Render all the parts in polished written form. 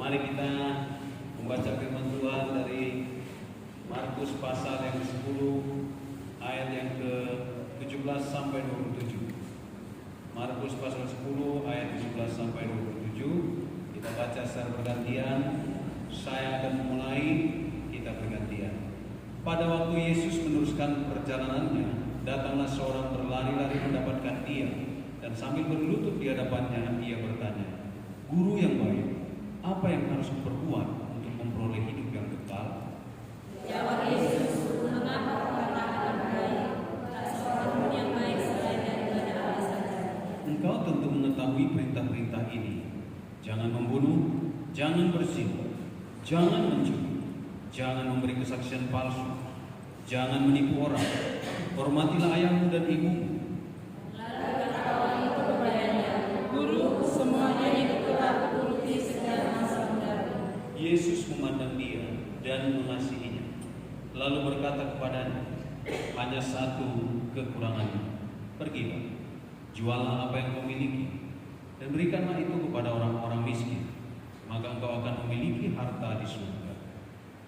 Mari kita membaca firman Tuhan dari Markus pasal yang ke-10 ayat yang ke-17 sampai 27. Markus pasal 10 ayat 17 sampai 27. Kita baca secara bergantian. Saya akan memulai, kita bergantian. Pada waktu Yesus meneruskan perjalanannya, datanglah seorang berlari-lari mendapatkan dia, dan sambil berlutut di hadapannya, ia bertanya, "Guru yang baik, apa yang harus kuperbuat untuk memperoleh hidup yang kekal?" Jawab Yesus, "Mengapa kau katakan baik? Tak seorang pun yang baik selain daripada Allah saja. Engkau tentu mengetahui perintah-perintah ini. Jangan membunuh, jangan berzina, jangan mencuri, jangan memberi kesaksian palsu, jangan menipu orang, hormatilah ayahmu dan ibumu." Lalu kata orang itu kepadanya, "Guru, semuanya itu telah kuturuti sejak masa mudaku." Yesus memandang dia dan mengasihinya, lalu berkata kepadanya, "Hanya satu kekurangannya. Pergilah, juallah apa yang kau miliki, dan berikanlah itu kepada orang-orang miskin, maka engkau akan memiliki harta di surga.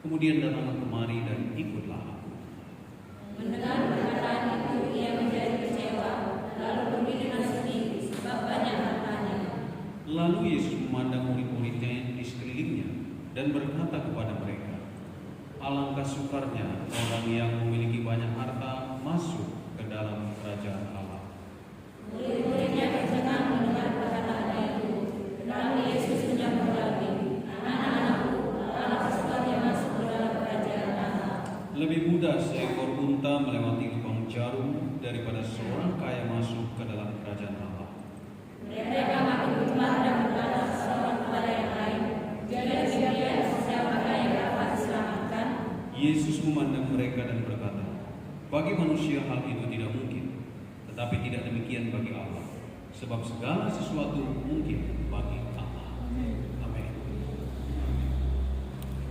Kemudian datanglah kemari dan ikutlah aku." Mendengar perkataan itu, ia menjadi kecewa, lalu pergi dengan sedih, sebab banyak hartanya. Lalu Yesus memandang murid-muridnya di sekelilingnya dan berkata kepada mereka, "Alangkah sukarnya orang yang memiliki banyak harta masuk ke dalam kerajaan Allah." Murid-muridnya tercengang mendengar perkataan itu. Lalu Yesus menyambut lagi, "Anak-anakku, alangkah sukarnya masuk ke dalam kerajaan Allah. Lebih mudah seekor unta melewati lubang jarum daripada seorang kaya masuk ke dalam kerajaan Allah." Mereka makin gemar dan berkata seorang kepada yang lain, "Jika demikian, siapakah yang dapat diselamatkan?" Yesus memandang mereka dan berkata, "Bagi manusia hal itu tidak mungkin, tetapi tidak demikian bagi Allah, sebab segala sesuatu mungkin bagi Allah." Amin.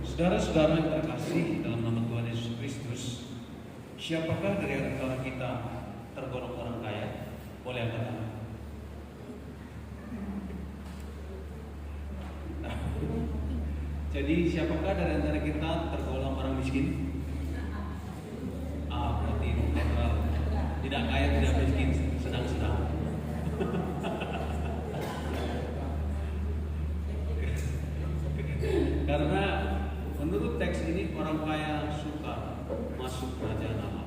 Saudara-saudara yang terkasih dalam nama Tuhan Yesus Kristus, siapakah dari antara kita tergolong orang kaya? Boleh angkat tangan. Nah, jadi siapakah dari antara kita tergolong orang miskin? Berarti netral. Tidak kaya, tidak miskin, sedang-sedang. Karena menurut teks ini orang kaya suka masuk kerajaan Allah.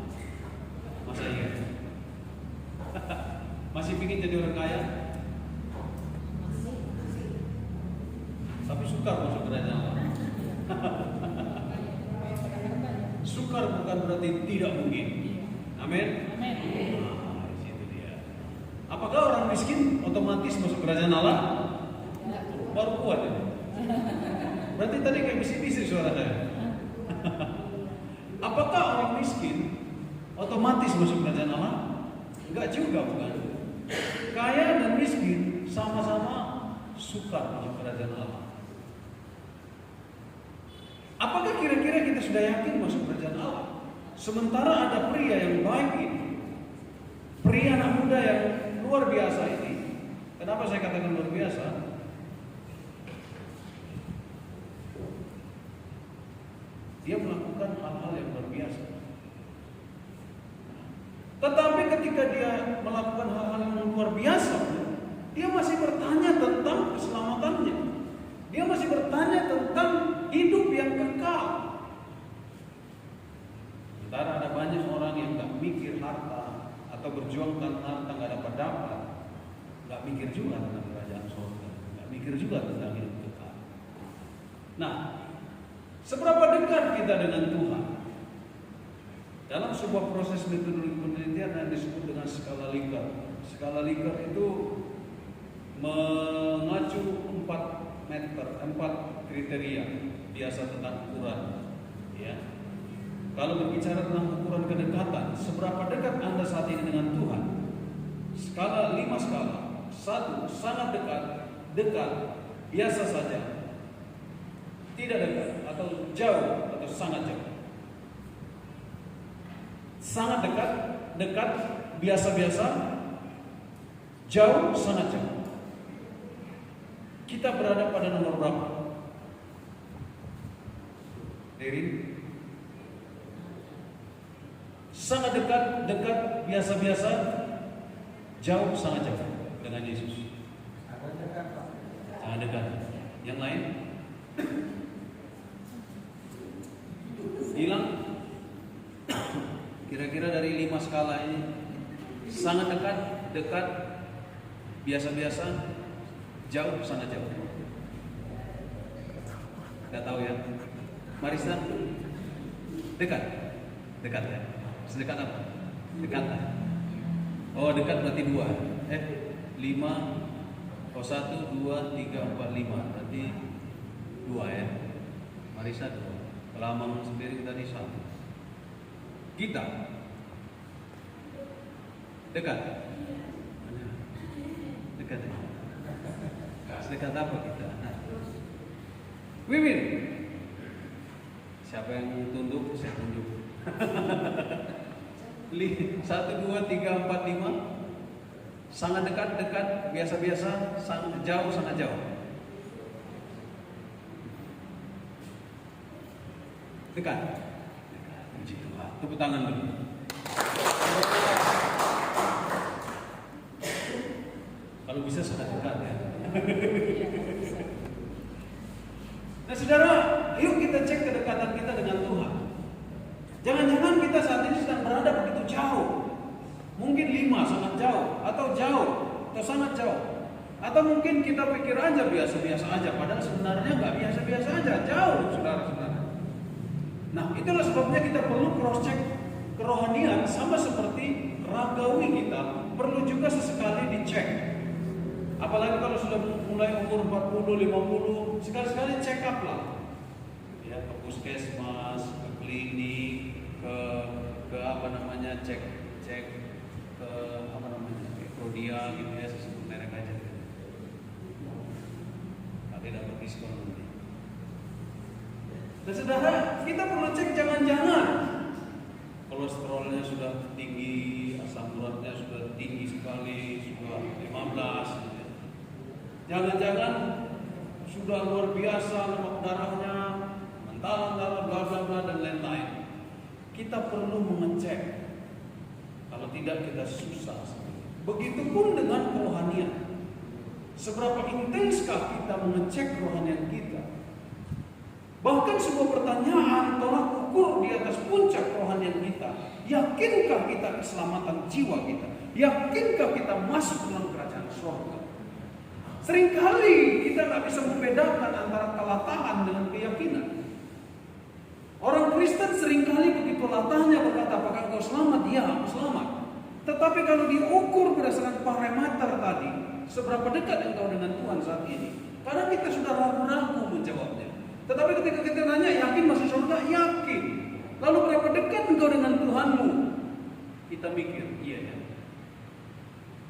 Masa iya? Masih ingin jadi orang kaya? Tapi sukar masuk kerajaan Allah. Sukar bukan berarti tidak mungkin. Amin. Nah, di situ dia. Apakah orang miskin otomatis masuk kerajaan Allah? Baru kuat ini. Berarti tadi kayak bisik-bisik suara saya. Apakah orang miskin otomatis masuk kerajaan Allah? Enggak juga, bukan. Kaya dan miskin sama-sama sukar masuk kerajaan Allah. Apakah kira-kira kita sudah yakin masuk kerajaan Allah? Sementara ada pria yang baik ini, pria anak muda yang luar biasa ini. Kenapa saya katakan luar biasa? Dia melakukan hal-hal yang luar biasa. Tetapi ketika dia melakukan hal-hal yang luar biasa, dia masih bertanya tentang keselamatannya. Dia masih bertanya tentang hidup yang kekal. Sementara ada banyak orang yang gak mikir harta atau berjuang tentang harta gak dapat, gak mikir juga tentang kerajaan surga, gak mikir juga tentang hidup kekal. Nah, seberapa dekat kita dengan Tuhan? Dalam sebuah proses metodologi penelitian yang disebut dengan skala Likert. Skala Likert itu mengacu 4 kriteria biasa tentang ukuran. Ya. Kalau berbicara tentang ukuran kedekatan, seberapa dekat Anda saat ini dengan Tuhan? Skala 5 skala. 1, sangat dekat, dekat, biasa saja, tidak dekat, atau jauh, atau sangat jauh. Sangat dekat, dekat, biasa-biasa, jauh, sangat jauh. Kita berada pada nomor berapa? Derin? Sangat dekat, biasa-biasa, jauh, sangat jauh dengan Yesus. Sangat dekat. Yang lain? Hilang? Kira-kira dari 5 skala ini, sangat dekat, biasa-biasa, jauh, sangat jauh. Gak tahu ya. Marisa? Dekat ya. Sedekat apa? Dekat lah. Oh, dekat berarti 2. 5. Oh, 1, 2, 3, 4, 5. Berarti 2 ya. Marisa 2. Kalau Amang sendiri tadi 1. Kita dekat. Dekat ya. Sedekat apa kita? Wiwin. Siapa yang tunduk, saya tunjuk. 1, 2, 3, 4, 5. Sangat dekat, biasa-biasa, sangat jauh. Dekat. Puji Tuhan. Tepuk tangan dulu. Kalau bisa sangat dekat ya. Nah saudara, yuk kita cek kedekatan kita dengan Tuhan. Jangan-jangan kita saat ini sedang berada begitu jauh. Mungkin 5 sangat jauh, atau sangat jauh. Atau mungkin kita pikir aja biasa-biasa aja, padahal sebenarnya nggak biasa-biasa aja, jauh saudara-saudara. Nah itulah sebabnya kita perlu cross check kerohanian, sama seperti ragawi kita perlu juga sesekali dicek. Apalagi kalau sudah mulai umur 40, 50, sekali-sekali check up lah. Ya, ke puskesmas, ke klinik, ke apa namanya, cek ke apa namanya, ke Prodia gitu ya, sebut merek aja. Tidak berdiskon nanti. Dan saudara, kita perlu cek jangan-jangan kolesterolnya sudah tinggi, asam uratnya sudah tinggi sekali, sudah 15. Jangan-jangan sudah luar biasa lemak darahnya, mentalan darah, bla bla bla dan lain-lain. Kita perlu mengecek. Kalau tidak kita susah. Begitupun dengan kerohanian. Seberapa intenskah kita mengecek kerohanian kita? Bahkan sebuah pertanyaan tolak ukur di atas puncak kerohanian kita. Yakinkah kita keselamatan jiwa kita? Yakinkah kita masuk dalam kerajaan surga? Seringkali kita nggak bisa membedakan antara kelatahan dengan keyakinan. Orang Kristen seringkali begitu latahnya berkata, apakah engkau selamat? Ya, aku selamat. Tetapi kalau diukur berdasarkan parameter tadi, seberapa dekat engkau dengan Tuhan saat ini? Karena kita sudah ragu-ragu menjawabnya. Tetapi ketika kita nanya, yakin masuk surga? Yakin. Lalu berapa dekat engkau dengan Tuhanmu? Kita mikir, iya ya.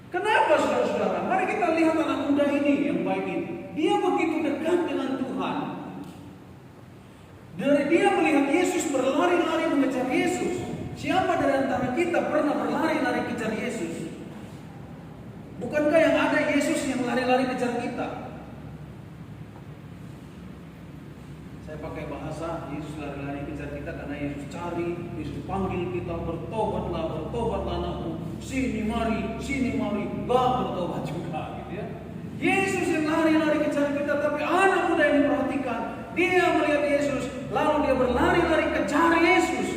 Kenapa saudara-saudara? Mari kita lihat anak muda ini yang baik ini. Dia begitu dekat dengan Tuhan. Dari dia melihat Yesus berlari-lari mengejar Yesus. Siapa dari antara kita pernah berlari-lari kejar Yesus? Bukankah yang ada Yesus yang lari-lari kejar kita? Saya pakai bahasa Yesus lari-lari kejar kita karena Yesus cari, Yesus panggil kita, bertobatlah anakku. Sini mari, gak bertobat juga gitu ya. Yesus yang lari-lari kejar kita, tapi anak muda yang diperhatikan, dia melihat Yesus, lalu dia berlari-lari kejar Yesus.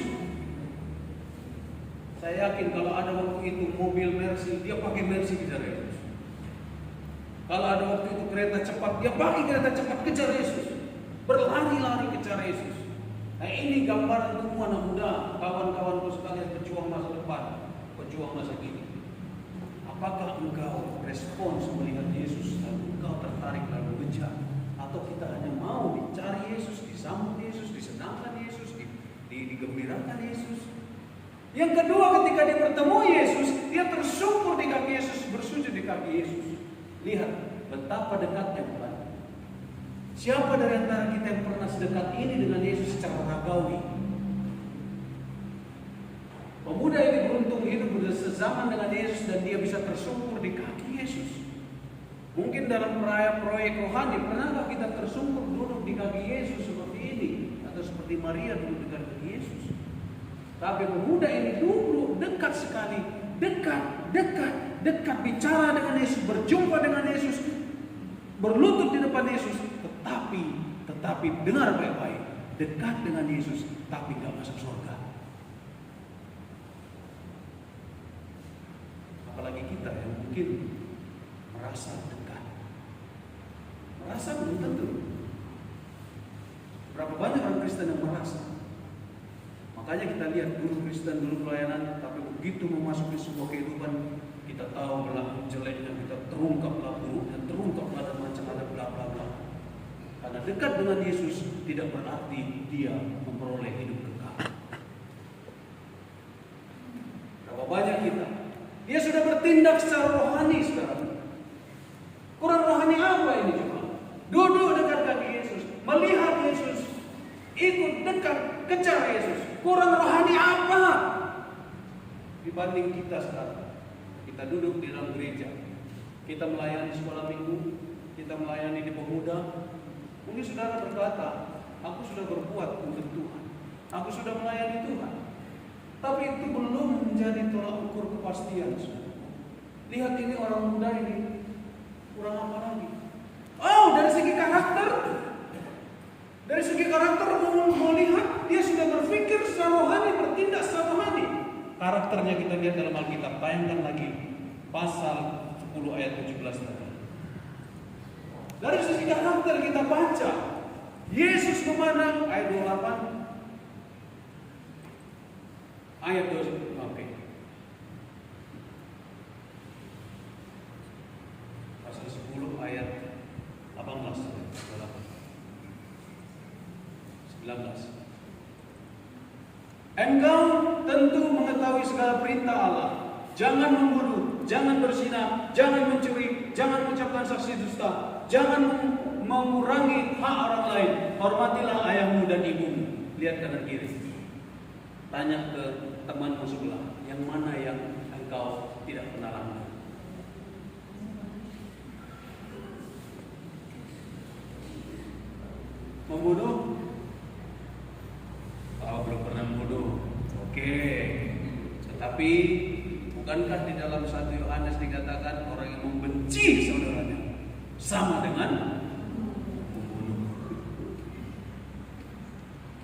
Saya yakin kalau ada waktu itu mobil Mercy, dia pakai Mercy kejar Yesus. Kalau ada waktu itu kereta cepat, dia pakai kereta cepat kejar Yesus. Berlari-lari kejar Yesus. Nah ini gambaran untuk anak muda, kawan-kawanku sekalian, pejuang masa depan, pejuang masa kini. Apakah engkau respons melihat Yesus lalu engkau tertarik lalu kejar? Atau kita hanya mau dicari Yesus, disambut Yesus, disenangkan Yesus, digembirakan Yesus? Yang kedua, ketika dia bertemu Yesus, dia tersungkur di kaki Yesus, bersujud di kaki Yesus. Lihat betapa dekatnya, bukan? Siapa dari antara kita yang pernah sedekat ini dengan Yesus secara ragawi? Pemuda ini beruntung hidup sezaman dengan Yesus dan dia bisa tersungkur di kaki Yesus. Mungkin dalam proyek rohani, pernahkah kita tersungkur duduk di kaki Yesus seperti ini? Atau seperti Maria dulu dekat dengan Yesus. Tapi pemuda ini dulu dekat sekali, dekat bicara dengan Yesus, berjumpa dengan Yesus, berlutut di depan Yesus, tetapi dengar baik-baik, dekat dengan Yesus tapi nggak masuk surga. Apalagi kita yang mungkin merasa dekat, merasa belum tentu. Berapa banyak orang Kristen yang merasa? Makanya kita lihat dulu Kristen, dulu pelayanan, tapi begitu memasuki sebuah kehidupan, kita tahu belah jeleknya, kita terungkaplah buruknya, terungkaplah dan macam ada bla bla bla. Karena dekat dengan Yesus tidak berarti dia memperoleh hidup kekal. Berapa banyak kita? Dia sudah bertindak secara rohani sekarang. Kurang rohani apa ini coba? Duduk dekat kaki Yesus, melihat Yesus, ikut dekat, kejar Yesus. Kurang rohani apa? Dibanding kita sekarang. Kita duduk di dalam gereja, kita melayani sekolah minggu, kita melayani di pemuda. Mungkin saudara berkata, aku sudah berbuat untuk Tuhan, aku sudah melayani Tuhan. Tapi itu belum menjadi tolak ukur kepastian. Lihat ini orang muda ini, kurang apa lagi? Oh, dari segi karakter, mau lihat dia sudah berpikir secara rohani, bertindak secara rohani. Karakternya kita lihat dalam Alkitab. Bayangkan lagi pasal 10 ayat 17 tadi. Dari segi karakter kita baca, Yesus memandang ayat 28, ayat 20. Oke. Pasal 10 ayat 18, 19. Engkau tentu mengetahui segala perintah Allah. Jangan membunuh, jangan berzina, jangan mencuri, jangan mengucapkan saksi dusta, jangan mengurangi hak orang lain. Hormatilah ayahmu dan ibumu. Lihat kanan kiri. Tanya ke temanmu sebelah, yang mana yang engkau tidak pernah lakukan? Membunuh? Oh, belum pernah membunuh. Oke. Tetapi bukankah di dalam 1 Yohanes dikatakan orang yang membenci saudaranya sama dengan membunuh?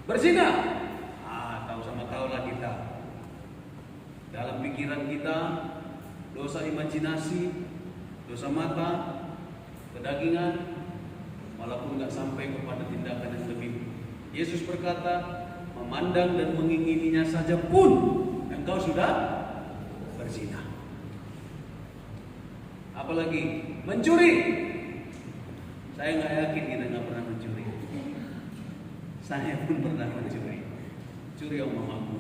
Berzina? Tahu sama tahulah kita. Dalam pikiran kita, dosa imajinasi, dosa mata, kedagingan, walaupun nggak sampai kepada tindakan yang lebih. Yesus berkata, memandang dan mengingininya saja pun engkau sudah berzina. Apalagi mencuri. Saya nggak yakin kita nggak pernah mencuri. Saya pun pernah mencuri. Curi omong aku.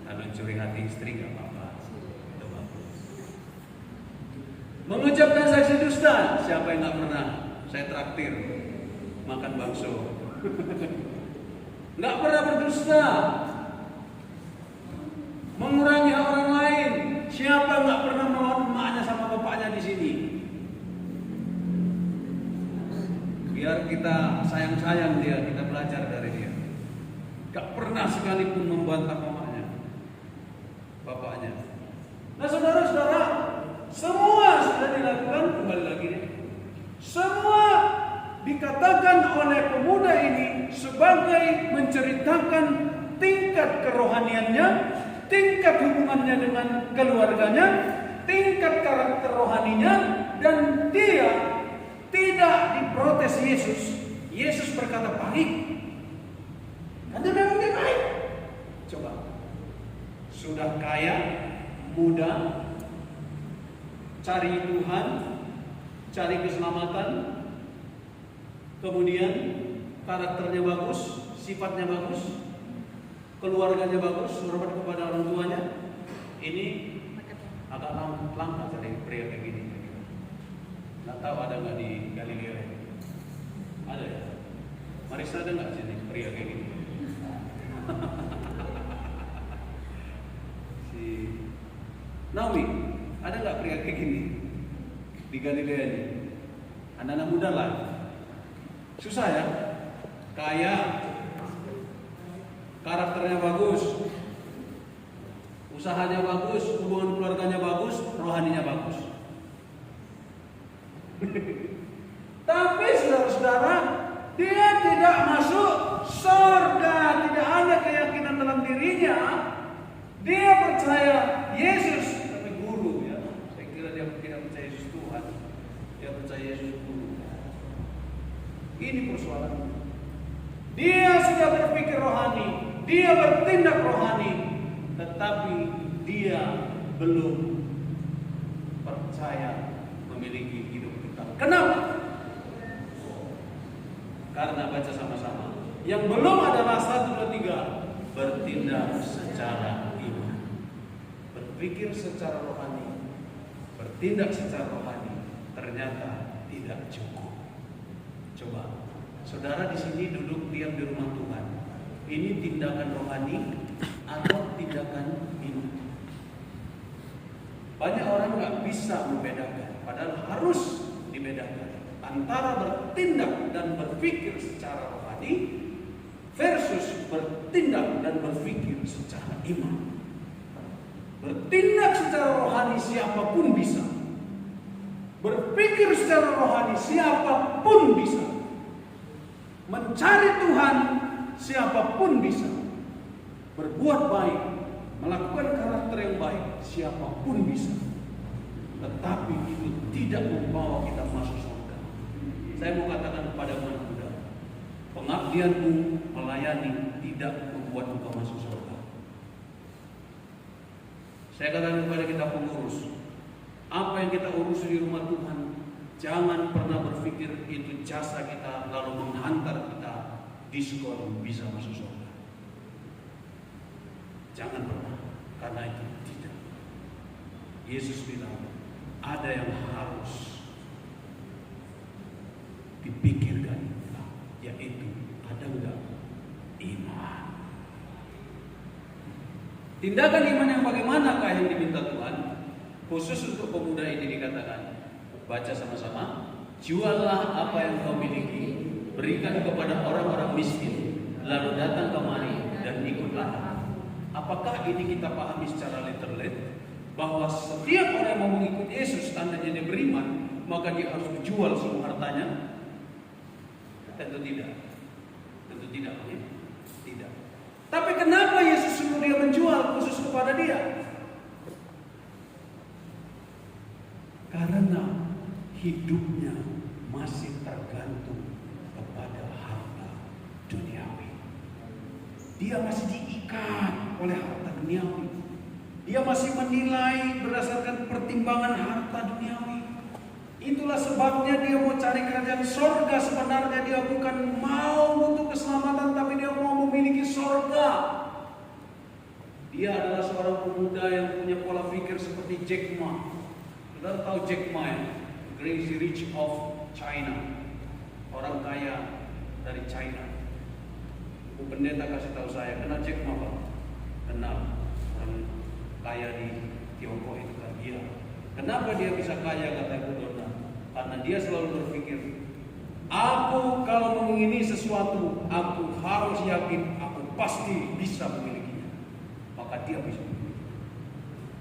Kalau curi hati istri nggak apa-apa. Itu bagus. Mengucapkan saksi dusta. Siapa yang nggak pernah? Saya traktir makan bakso. Nggak pernah berdusta. Mengurangi hak orang lain. Siapa nggak pernah melawan emaknya sama bapaknya di sini? Biar kita sayang-sayang dia, kita belajar dari dia. Nggak pernah sekalipun membantah mamanya, bapaknya. Nah saudara-saudara, semua sudah dilakukan, kembali lagi nih. Semua dikatakan oleh pemuda ini sebagai menceritakan tingkat kerohaniannya, tingkat hubungannya dengan keluarganya, tingkat karakter rohaninya, dan dia tidak diprotes Yesus. Yesus berkata baik. Anda memang dia baik. Coba. Sudah kaya, muda, cari Tuhan, cari keselamatan, kemudian karakternya bagus, sifatnya bagus, keluarganya bagus, hormat kepada orang tuanya. Ini agak langka cari pria kayak gini. Nggak tahu ada nggak di Galilea? Ada ya? Marisa ada nggak sini pria kayak gini? Si Naomi, ada nggak pria kayak gini di Galilea ini? Anak-anak muda lah. Susah ya? Kaya, karakternya bagus, usahanya bagus, hubungan keluarganya bagus, rohaninya bagus. Tapi saudara-saudara, dia tidak masuk surga, tidak ada keyakinan dalam dirinya. Dia percaya Yesus, tapi guru ya. Saya kira dia tidak percaya Yesus Tuhan, dia percaya Yesus guru. Ini persoalannya. Dia sudah berpikir rohani, dia bertindak rohani, tetapi dia belum percaya memiliki hidup kekal. Kenapa? Karena baca sama-sama. Yang belum adalah 1, 2, 3 bertindak secara iman, berpikir secara rohani, bertindak secara rohani, ternyata tidak cukup. Coba, saudara di sini duduk diam di rumah Tuhan. Ini tindakan rohani atau tindakan iman? Banyak orang nggak bisa membedakan, padahal harus dibedakan antara bertindak dan berpikir secara rohani versus bertindak dan berpikir secara iman. Bertindak secara rohani siapapun bisa. Berpikir secara rohani siapapun bisa. Mencari Tuhan siapapun bisa. Berbuat baik, melakukan karakter yang baik siapapun bisa. Tetapi itu tidak membawa kita masuk surga. Saya mau katakan kepada anak muda, pengabdianmu melayani tidak membuat engkau masuk surga. Saya katakan kepada kita pengurus, apa yang kita urus di rumah Tuhan, jangan pernah berpikir itu jasa kita lalu menghantar kita diskon bisa masuk surga. Jangan pernah, karena itu tidak. Yesus bilang ada yang harus dipikirkan, yaitu ada enggak iman. Tindakan iman yang bagaimanakah yang diminta Tuhan? Khusus untuk pemuda ini dikatakan, baca sama-sama, juallah apa yang kau miliki, berikan kepada orang-orang miskin, lalu datang kemari dan ikutlah. Apakah ini kita pahami secara literal? Bahwa setiap orang yang mau mengikut Yesus, tandanya dia beriman, maka dia harus menjual semua hartanya? Tentu tidak. Tentu tidak. Ya? Tidak. Tapi kenapa Yesus suruh dia menjual khusus kepada dia? Karena hidupnya masih tergantung kepada harta duniawi. Dia masih diikat oleh harta duniawi. Dia masih menilai berdasarkan pertimbangan harta duniawi. Itulah sebabnya dia mau cari kerajaan sorga. Sebenarnya dia bukan mau untuk keselamatan, tapi dia mau memiliki sorga. Dia adalah seorang pemuda yang punya pola pikir seperti Jack Ma. Saudara tahu Jack Ma ya? Crazy Rich of China. Orang kaya dari China. Bu pendeta kasih tahu saya, kenal Jack Ma Pak? Kenal. Orang kaya di Tiongkok itu kan dia. Kenapa dia bisa kaya, kata Ibu Dona? Karena dia selalu berpikir, aku kalau mengingini sesuatu, aku harus yakin aku pasti bisa memilikinya. Maka dia bisa.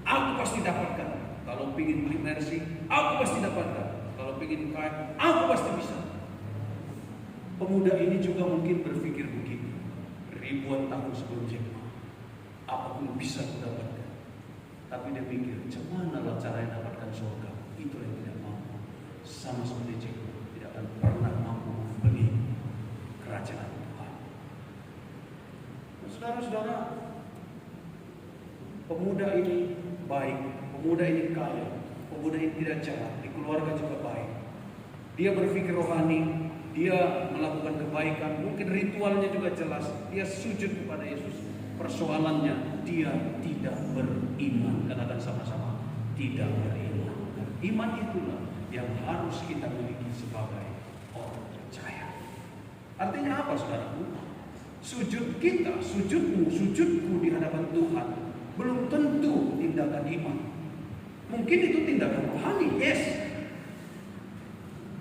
Aku pasti dapatkan. Kalau ingin beli Mercy, aku pasti dapatkan. Kalau ingin kaya, aku pasti bisa. Pemuda ini juga mungkin berpikir begini. Ribuan tahun sebelum Jack Ma, apapun bisa aku dapatkan. Tapi dia pikir, gimana lah cara yang dapatkan surga? Itu yang tidak mampu. Sama seperti Jack Ma, tidak akan pernah mampu membeli kerajaan Tuhan. Saudara-saudara, pemuda ini baik, pemuda ini kaya, pemuda ini tidak jahat, di keluarga juga baik. Dia berpikir rohani, dia melakukan kebaikan, mungkin ritualnya juga jelas. Dia sujud kepada Yesus. Persoalannya dia tidak beriman. Katakan sama-sama, tidak beriman. Iman itulah yang harus kita miliki sebagai orang percaya. Artinya apa, saudaraku? Sujud kita, sujudmu, sujudku di hadapan Tuhan belum tentu tindakan iman. Mungkin itu tindakan rohani, yes.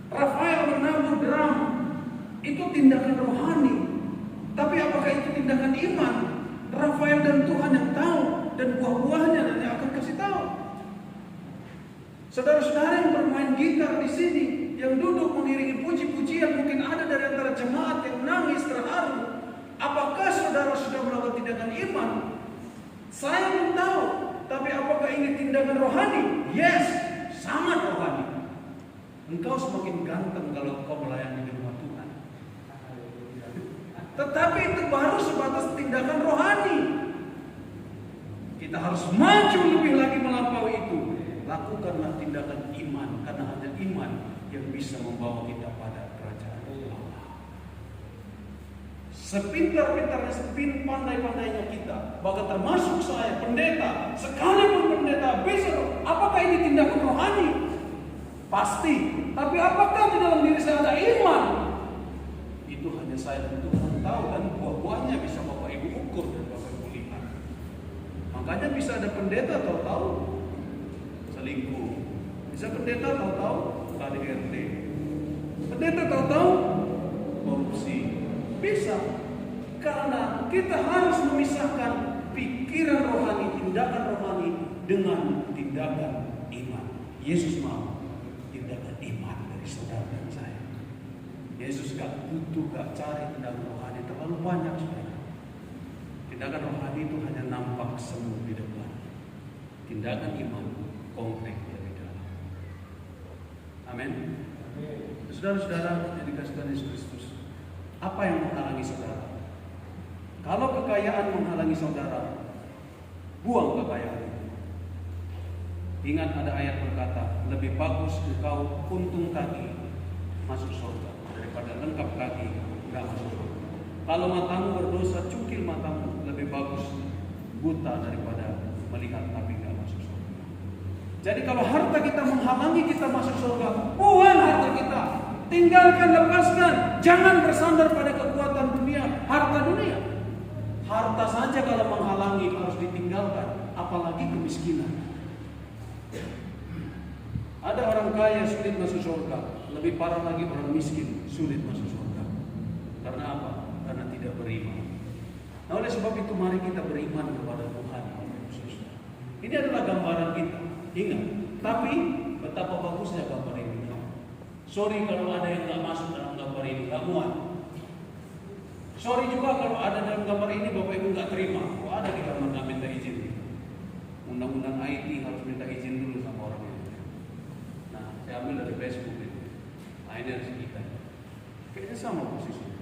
Rafael menabuh drum, Itu tindakan rohani. Tapi apakah itu tindakan iman? Rafael dan Tuhan yang tahu, dan buah-buahnya dan yang akan kasih tahu. Saudara-saudara yang bermain gitar di sini, yang duduk mengiringi puji-pujian, mungkin ada dari antara jemaat yang nangis terharu. Apakah saudara sudah melakukan tindakan iman? Saya belum tahu. Tapi apakah ini tindakan rohani? Yes, sangat rohani. Engkau semakin ganteng kalau engkau melayani di rumah Tuhan. Tetapi itu baru sebatas tindakan rohani. Kita harus maju lebih lagi melampaui itu. Lakukanlah tindakan iman, karena hanya iman yang bisa membawa kita pada kerajaan Allah. Sepintar-pintarnya, sepandai-pandainya kita, bahkan termasuk saya, pendeta, sekalipun pendeta bisa, apakah ini tindakan rohani? Pasti. Tapi apakah di dalam diri saya ada iman? Itu hanya saya dan Tuhan tahu, dan buah-buahnya bisa Bapak Ibu ukur dan Bapak Ibu lihat. Makanya bisa ada pendeta tahu-tahu selingkuh, bisa pendeta tahu-tahu KDRT, pendeta tahu-tahu korupsi, bisa. Karena kita harus memisahkan pikiran rohani, tindakan rohani dengan tindakan iman. Yesus mau tindakan iman dari saudara dan saya. Yesus gak butuh, gak cari tindakan rohani terlalu banyak, saudara. Tindakan rohani itu hanya nampak semu di depan. Tindakan iman konkret dari dalam. Amin. Saudara-saudara yang dikasih Tuhan Yesus Kristus, apa yang menghalangi saudara? Kalau kekayaan menghalangi saudara, buang kekayaan itu. Ingat ada ayat berkata, lebih bagus engkau untung kaki masuk surga daripada lengkap kaki enggak masuk surga. Kalau matamu berdosa, cukil matamu, lebih bagus buta daripada melihat tapi enggak masuk surga. Jadi kalau harta kita menghalangi kita masuk surga, buang harta kita. Tinggalkan, lepaskan. Jangan bersandar pada kekuatan dunia, harta dunia. Harta saja kalau menghalangi harus ditinggalkan, apalagi kemiskinan. Ada orang kaya sulit masuk surga, lebih parah lagi orang miskin sulit masuk surga. Karena apa? Karena tidak beriman. Nah, oleh sebab itu mari kita beriman kepada Tuhan. Ini adalah gambaran kita. Ingat, tapi betapa bagusnya gambar ini. Sorry kalau ada yang nggak masuk dalam gambar ini, nggak muat. Sorry juga kalau ada dalam gambar ini Bapak Ibu nggak terima. Kalau ada di gambar nggak minta izin. Undang-undang IT harus minta izin dulu sama orang itu. Nah, saya ambil dari Facebook itu. Nah, ini harus kita. Kayaknya sama posisinya.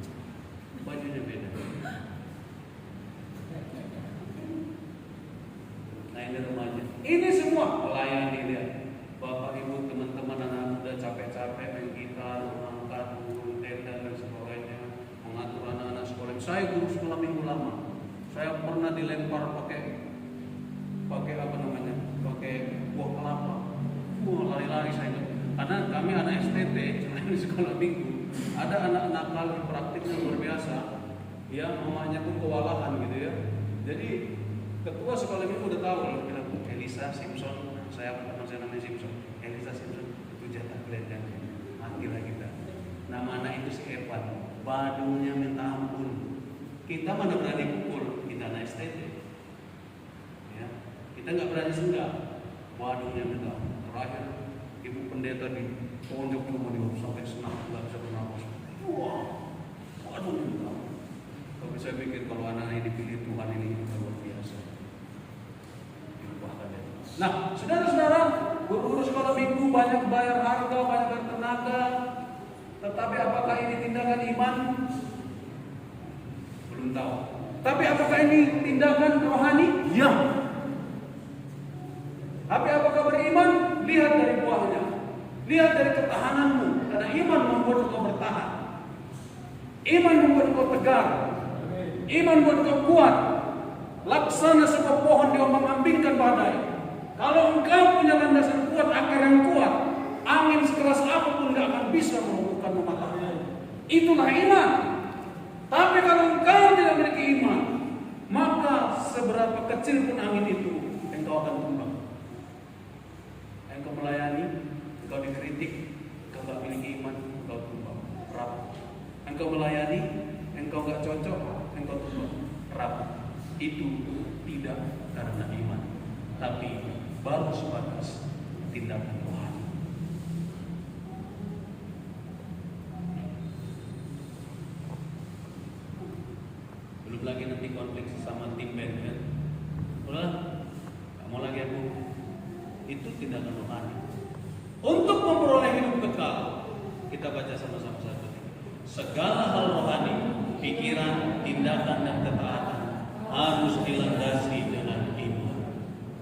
Bajunya beda. Nah, ini remaja. Ini semua melayani dia. Bapak Ibu, teman-teman anak muda capek-capek main gitar, mengangkat, turun tenda dan sebagainya, mengatur anak-anak sekolah. Saya guru sekolah minggu lama. Saya pernah dilempar pakai apa namanya? Pakai buah kelapa. Lari-lari saya. Karena kami anak STT, selain di sekolah minggu, ada anak nakal praktiknya luar biasa. Ya, mamanya pun kewalahan gitu ya. Jadi ketua sekolah minggu udah tahu loh, bilang Elisa Simpson. Saya namanya Simpson. Elisa Simpson itu jatah Glenn, matilah kita. Nama anak itu si Evan. Badungnya minta ampun. Kita mana berani pukul, kita anak STT. Ya, kita nggak berani senggak. Badungnya minta ampun. Terakhir ibu pendeta di pojok rumah dia sampai senang nggak bisa bernapas. Wah, badungnya minta ampun. Tapi saya pikir kalau anak ini dipilih Tuhan ini luar biasa. Nah, saudara-saudara, guru-guru sekolah minggu banyak bayar harga, banyak bertenaga, tetapi apakah ini tindakan iman? Belum tahu. Tapi apakah ini tindakan rohani? Ya. Tapi apakah beriman? Lihat dari buahnya. Lihat dari ketahananmu, karena iman membuat engkau bertahan. Iman membuat engkau tegar. Iman membuat engkau kuat. Laksana sebuah pohon diombang-ambingkan badai. Kalau engkau punya landasan kuat, akar yang kuat, angin sekeras apapun tidak akan bisa melumpuhkan mematahkan. Itulah iman. Tapi kalau engkau tidak memiliki iman, maka seberapa kecil pun angin itu, engkau akan tumbang. Engkau melayani, engkau dikritik, engkau tidak memiliki iman, engkau tumbang. Rapuh. Engkau engkau melayani, engkau gak cocok, engkau tutup rapuh. Itu tidak karena iman, tapi baru sebatas tindakan rohani. Belum lagi nanti konflik sama tim band kan. Udah, gak mau lagi aku. Itu tindakan rohani. Untuk memperoleh hidup kekal, kita baca sama-sama satu. Segala hal rohani, pikiran, tindakan, dan ketaatan harus dilandasi dengan iman.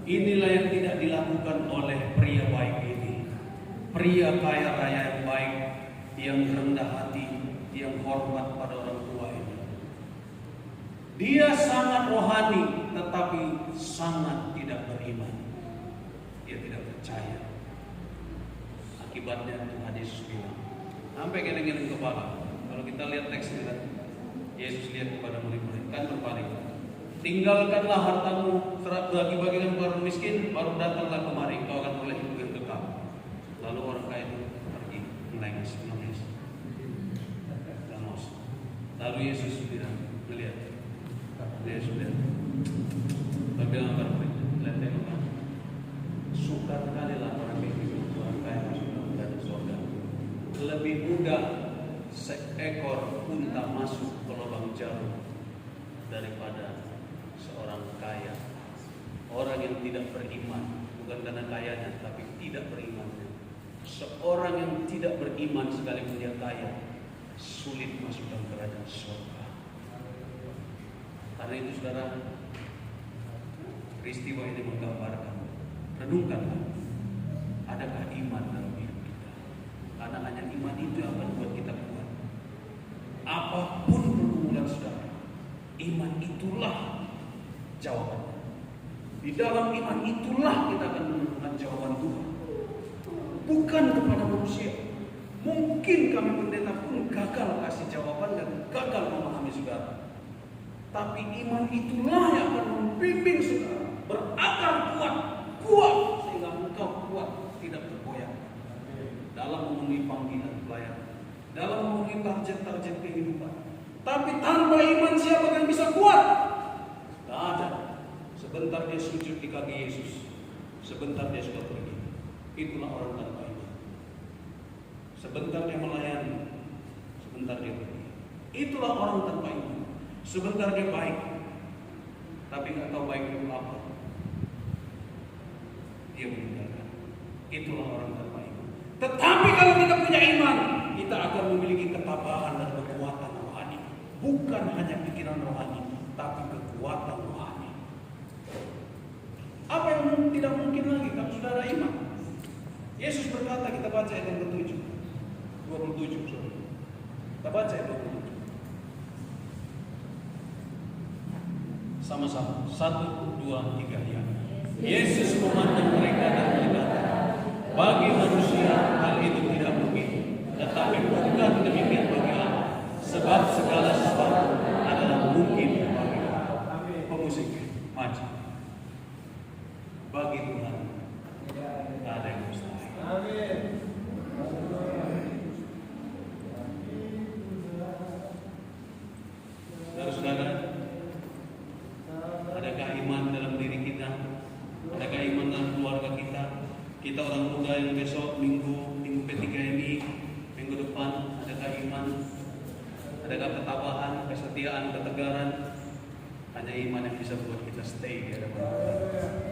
Inilah yang tidak dilakukan oleh pria baik ini. Pria kaya raya yang baik, yang rendah hati, yang hormat pada orang tua ini. Dia sangat rohani, tetapi sangat tidak beriman. Dia tidak percaya. Akibatnya Tuhan Yesus bilang, sampai geleng-geleng kepala. Kalau kita lihat teksnya kan, Yesus lihat kepada murid-murid, kan berbalik. Tinggalkanlah hartamu, bagi-bagikan kepada miskin, baru datanglah kemari, kau akan boleh hidup yang kekal. Lalu orang kaya itu pergi, menangis. Lalu Yesus bilang, melihat, Yesus lihat, bilang kepada murid, lihat tengok, suka sekali lah orang itu, orang kaya masuk dalam surga. Lebih mudah seekor unta masuk ke lubang jarum daripada seorang kaya. Orang yang tidak beriman, bukan karena kayanya, tapi tidak berimannya. Seorang yang tidak beriman sekalipun dia kaya, sulit masuk dalam kerajaan surga. Karena itu saudara, peristiwa ini menggambarkan, renungkanlah, adakah iman dalam hidup kita? Karena hanya iman itu yang akan buat kita kuat. Apapun pergumulan saudara, iman itulah jawabannya. Di dalam iman itulah kita akan menemukan jawaban Tuhan, bukan kepada manusia. Mungkin kami pendeta pun gagal kasih jawaban dan gagal memahami saudara, tapi iman itulah yang akan membimbing saudara berakar kuat sehingga engkau kuat, tidak bergoyang dalam memenuhi panggilan pelayanan, dalam memenuhi target-target kehidupan. Tapi tanpa iman siapa yang bisa kuat? Tidak ada. Sebentar dia sujud di kaki Yesus, sebentar dia sudah pergi. Itulah orang tanpa iman. Sebentar dia melayani, sebentar dia pergi. Itulah orang tanpa iman. Sebentar dia baik, tapi nggak tahu baik itu apa, dia meninggalkan. Itulah orang tanpa iman. Tetapi kalau kita punya iman, kita akan memiliki ketabahan dan kekuatan rohani. Bukan hanya pikiran rohani, tapi kekuatan rohani. Apa yang tidak mungkin lagi kalau saudara iman? Yesus berkata, kita baca ayat yang ke-27. Kita baca ayat 27. Sama-sama. 1, 2, 3 ya. Yesus memandang mereka dan berkata, bagi manusia hal itu tidak mungkin, tetapi bukan demikian bagi Allah, sebab segala sesuatu adalah mungkin bagi Allah. Pemusik, maju. Bagi Tuhan tak ada yang mustahil. Amin. Saudara-saudara, adakah iman dalam diri kita? Adakah iman dalam keluarga kita? Kita orang muda yang besok minggu P3 ini, minggu depan, adakah iman? Adakah ketabahan, kesetiaan, ketegaran? Hanya iman yang bisa buat kita stay di hadapan Tuhan.